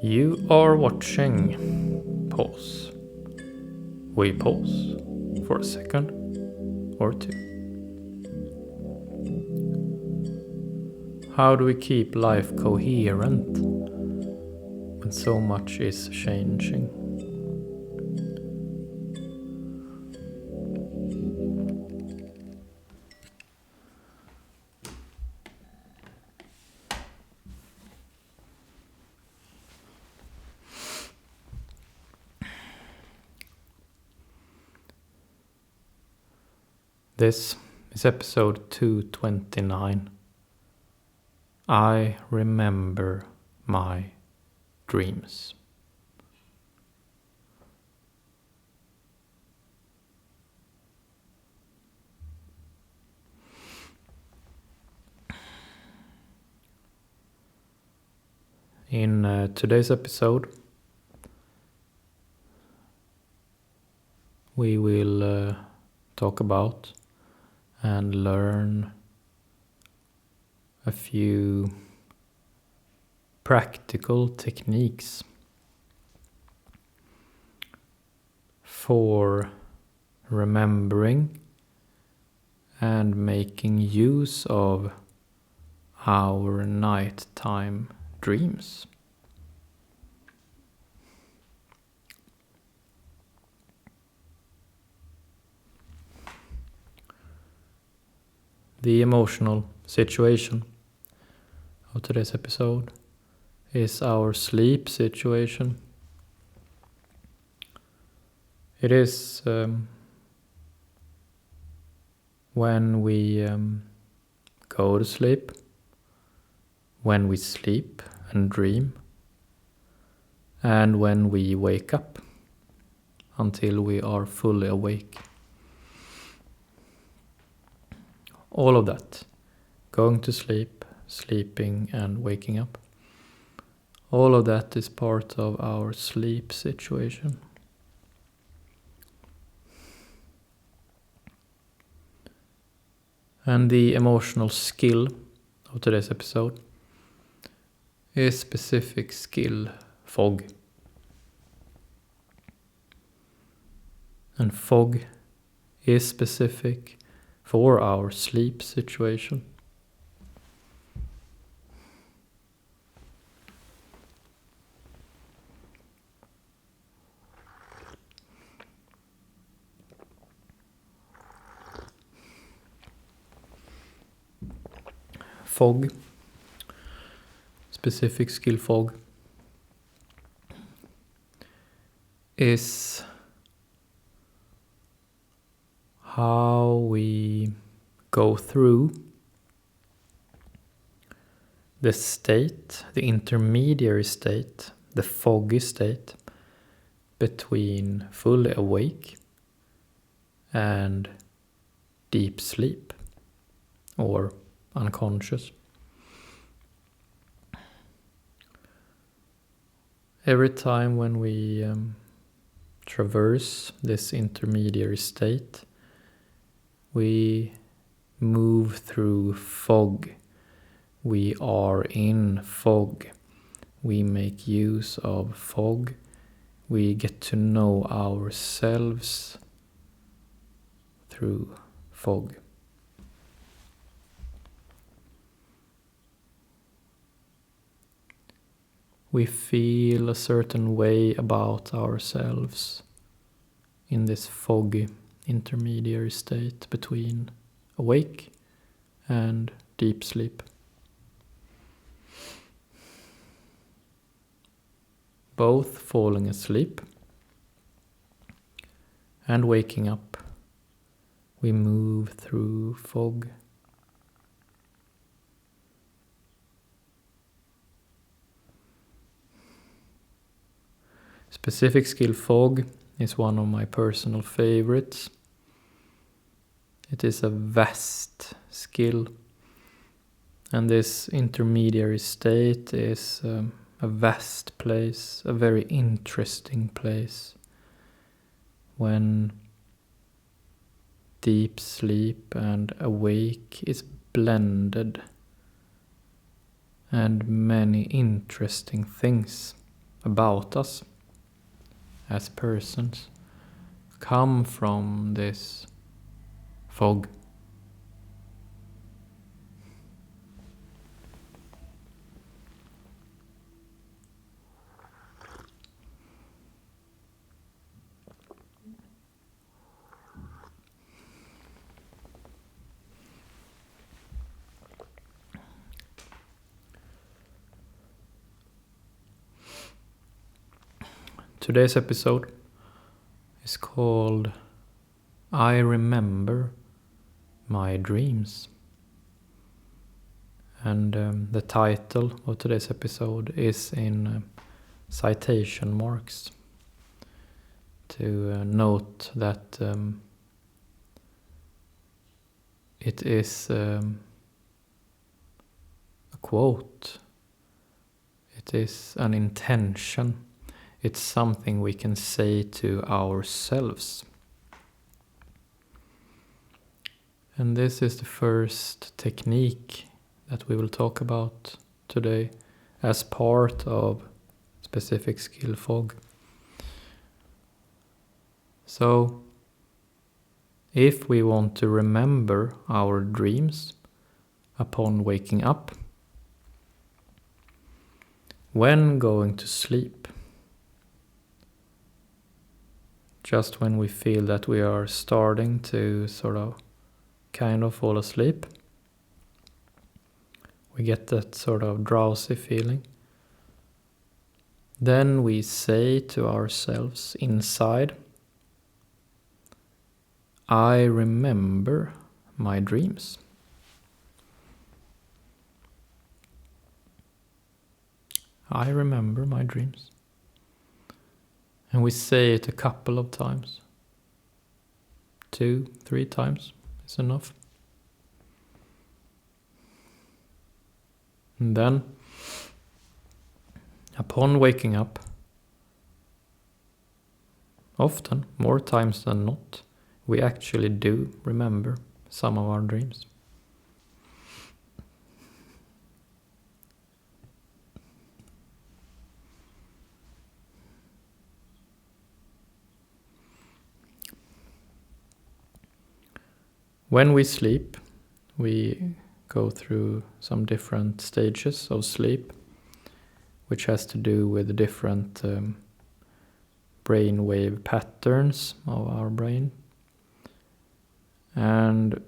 You are watching Pause. We pause for a second or two. How do we keep life coherent when so much is changing? This is episode 229. I remember my dreams. In today's episode, we will talk about and learn a few practical techniques for remembering and making use of our nighttime dreams. The emotional situation of today's episode is our sleep situation. It is when we go to sleep, when we sleep and dream, and when we wake up until we are fully awake. All of that, going to sleep, sleeping and waking up, all of that is part of our sleep situation. And the emotional skill of today's episode is specific skill fog. And fog is specific for our sleep situation. Fog, specific skill fog, is how we go through the state, the intermediary state, the foggy state between fully awake and deep sleep or unconscious. Every time when we traverse this intermediary state, we move through fog. We are in fog. We make use of fog. We get to know ourselves through fog. We feel a certain way about ourselves in this foggy intermediary state between awake and deep sleep. Both falling asleep and waking up, we move through fog. Specific skill fog is one of my personal favorites. It is a vast skill, and this intermediary state is a vast place, a very interesting place, when deep sleep and awake is blended and many interesting things about us as persons come from this fog. Today's episode is called I Remember My Dreams. And the title of today's episode is in citation marks to note that it is a quote. It is an intention. It's something we can say to ourselves. And this is the first technique that we will talk about today as part of specific skill fog. So, if we want to remember our dreams upon waking up, when going to sleep, just when we feel that we are starting to kind of fall asleep, we get that sort of drowsy feeling. Then we say to ourselves inside, I remember my dreams. I remember my dreams. And we say it a couple of times. 2, 3 times is enough. And then, upon waking up, often, more times than not, we actually do remember some of our dreams. When we sleep, we go through some different stages of sleep, which has to do with the different brainwave patterns of our brain. And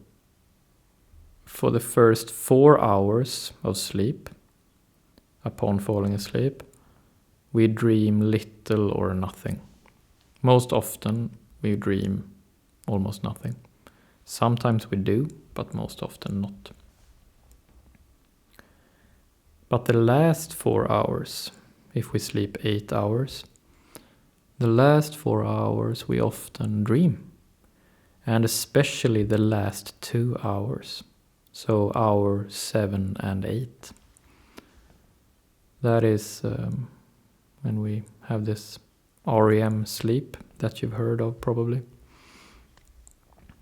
for the first 4 hours of sleep, upon falling asleep, we dream little or nothing. Most often we dream almost nothing. Sometimes we do, but most often not. But the last 4 hours, if we sleep 8 hours, the last 4 hours we often dream. And especially the last 2 hours, so hour 7 and 8. That is when we have this REM sleep that you've heard of probably.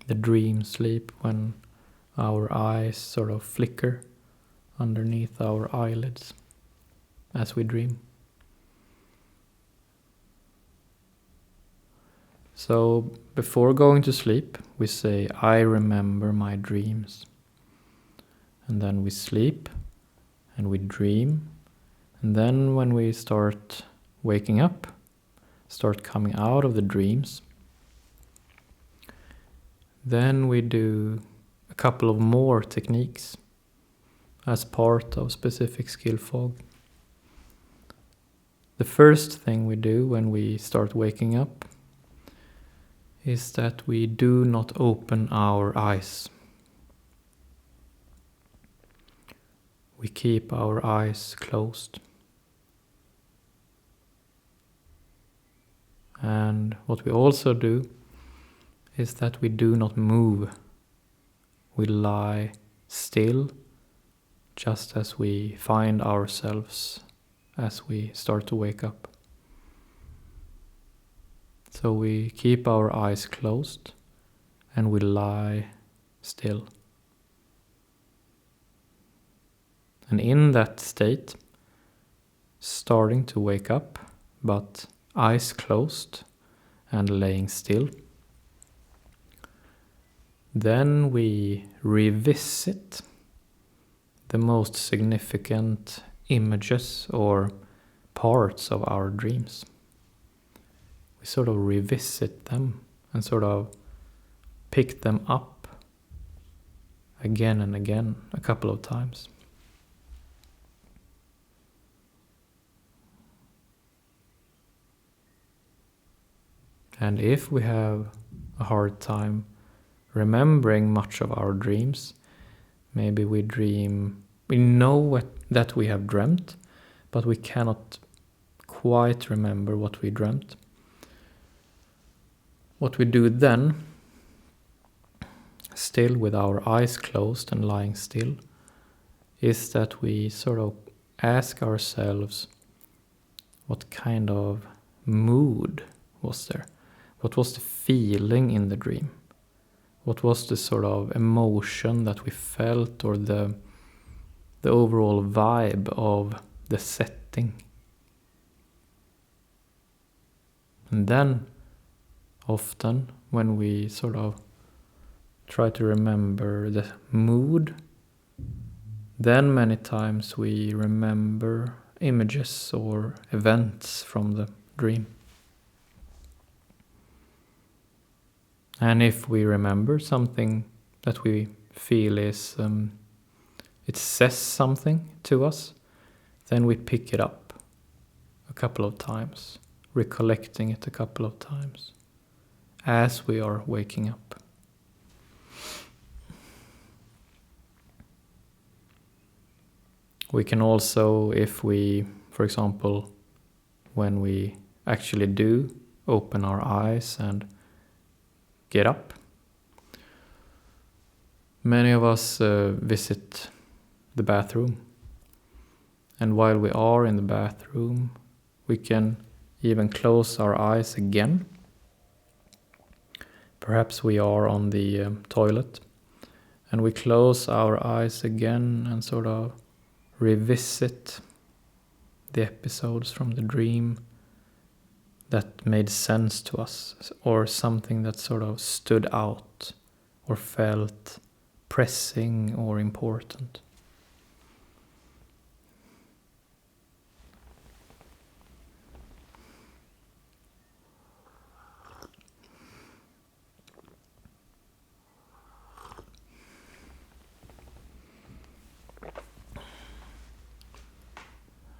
The dream sleep, when our eyes sort of flicker underneath our eyelids as we dream. So before going to sleep, we say, I remember my dreams. And then we sleep and we dream. And then when we start waking up, start coming out of the dreams, then we do a couple of more techniques as part of specific skill fog. The first thing we do when we start waking up is that we do not open our eyes. We keep our eyes closed. And what we also do is that we do not move. We lie still, just as we find ourselves as we start to wake up. So we keep our eyes closed and we lie still. And in that state, starting to wake up, but eyes closed and laying still. Then we revisit the most significant images or parts of our dreams. We sort of revisit them and sort of pick them up again and again a couple of times. And if we have a hard time remembering much of our dreams, maybe we know that we have dreamt, but we cannot quite remember what we dreamt. What we do then, still with our eyes closed and lying still, is that we sort of ask ourselves, what kind of mood was there? What was the feeling in the dream? What was the sort of emotion that we felt, or the overall vibe of the setting? And then often when we sort of try to remember the mood, then many times we remember images or events from the dream. And if we remember something that we feel is, it says something to us, then we pick it up a couple of times, recollecting it a couple of times as we are waking up. We can also, if we, for example, when we actually do open our eyes and get up, many of us visit the bathroom. And while we are in the bathroom, we can even close our eyes again. Perhaps we are on the toilet, and we close our eyes again and sort of revisit the episodes from the dream that made sense to us, or something that sort of stood out or felt pressing or important.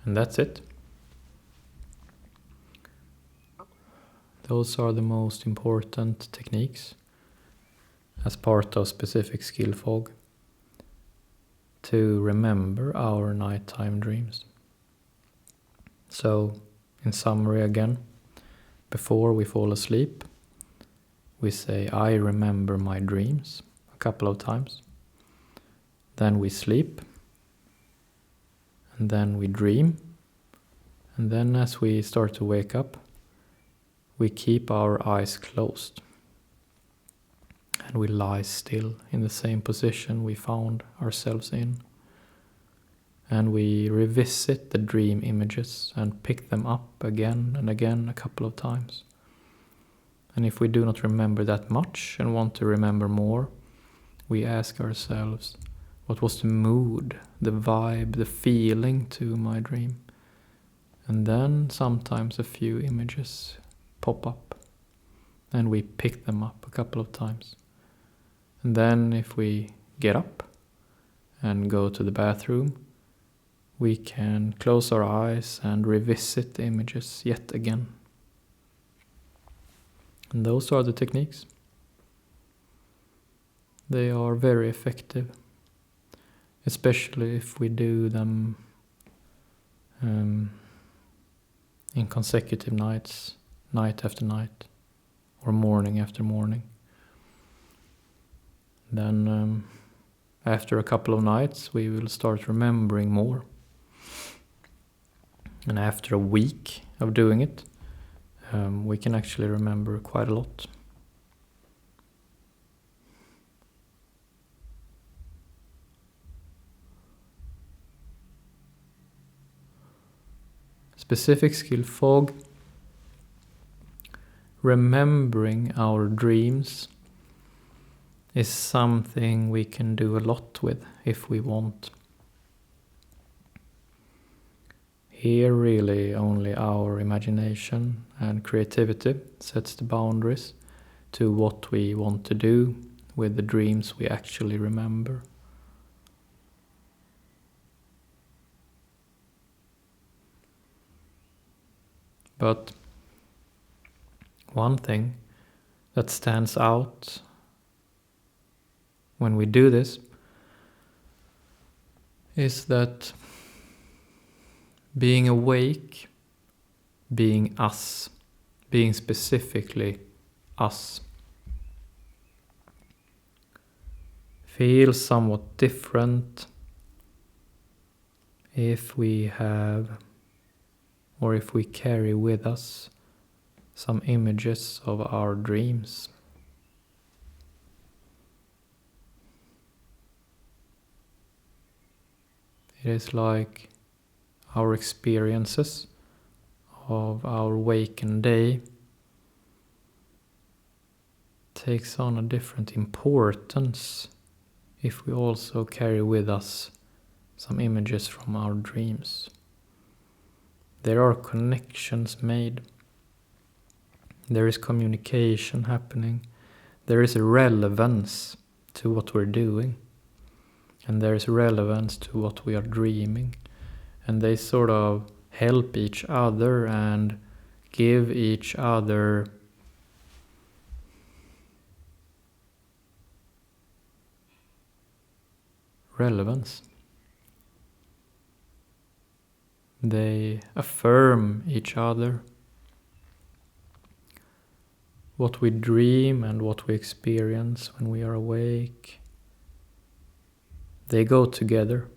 And that's it. Those are the most important techniques as part of specific skill fog to remember our nighttime dreams. So, in summary again, before we fall asleep, we say, I remember my dreams a couple of times. Then we sleep, and then we dream, and then as we start to wake up, we keep our eyes closed and we lie still in the same position we found ourselves in. And we revisit the dream images and pick them up again and again a couple of times. And if we do not remember that much and want to remember more, we ask ourselves, what was the mood, the vibe, the feeling to my dream? And then sometimes a few images pop up, and we pick them up a couple of times. And then if we get up and go to the bathroom, we can close our eyes and revisit the images yet again. And those are the techniques. They are very effective, especially if we do them in consecutive nights, night after night, or morning after morning. Then after a couple of nights we will start remembering more. And after a week of doing it, we can actually remember quite a lot. Specific skill fog remembering our dreams is something we can do a lot with if we want. Here really only our imagination and creativity sets the boundaries to what we want to do with the dreams we actually remember. But one thing that stands out when we do this is that being awake, being us, being specifically us, feels somewhat different if we have, or if we carry with us, some images of our dreams. It is like our experiences of our wakened day takes on a different importance if we also carry with us some images from our dreams. There are connections made. There is communication happening. There is a relevance to what we're doing. And there is relevance to what we are dreaming. And they sort of help each other and give each other relevance. They affirm each other. What we dream and what we experience when we are awake, they go together.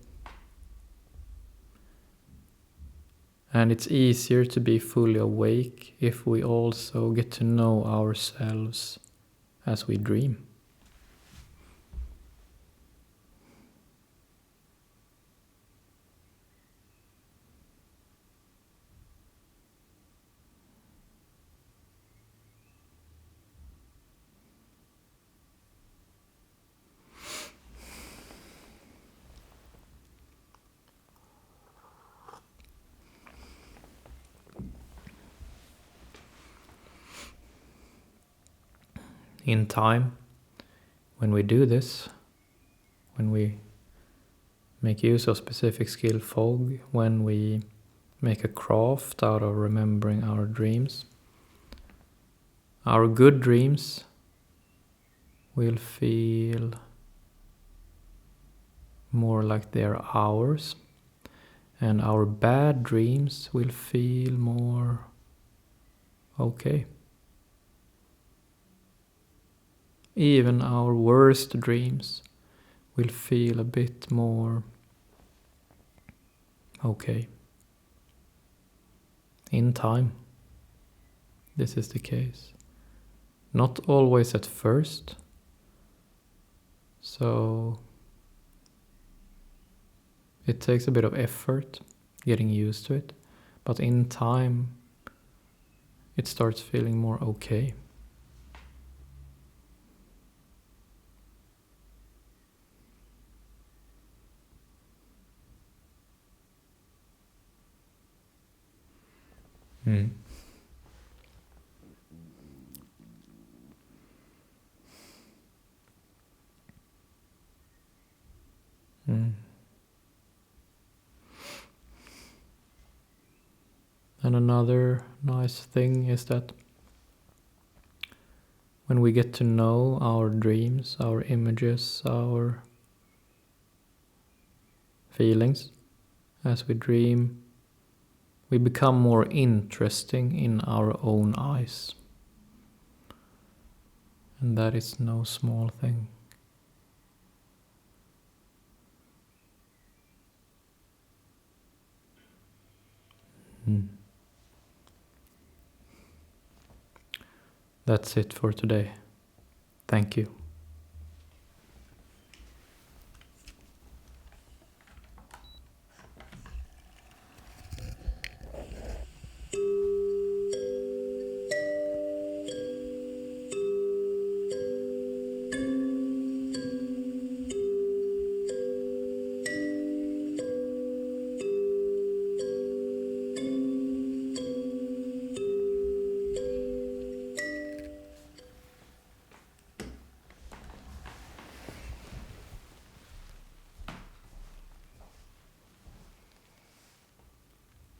And it's easier to be fully awake if we also get to know ourselves as we dream. In time, when we do this, when we make use of specific skill fog, when we make a craft out of remembering our dreams, our good dreams will feel more like they're ours, and our bad dreams will feel more okay. Even our worst dreams will feel a bit more okay. In time, this is the case. Not always at first, so it takes a bit of effort getting used to it, but in time, it starts feeling more okay. Mm. Mm. And another nice thing is that when we get to know our dreams, our images, our feelings as we dream, we become more interesting in our own eyes. And that is no small thing. That's it for today. Thank you.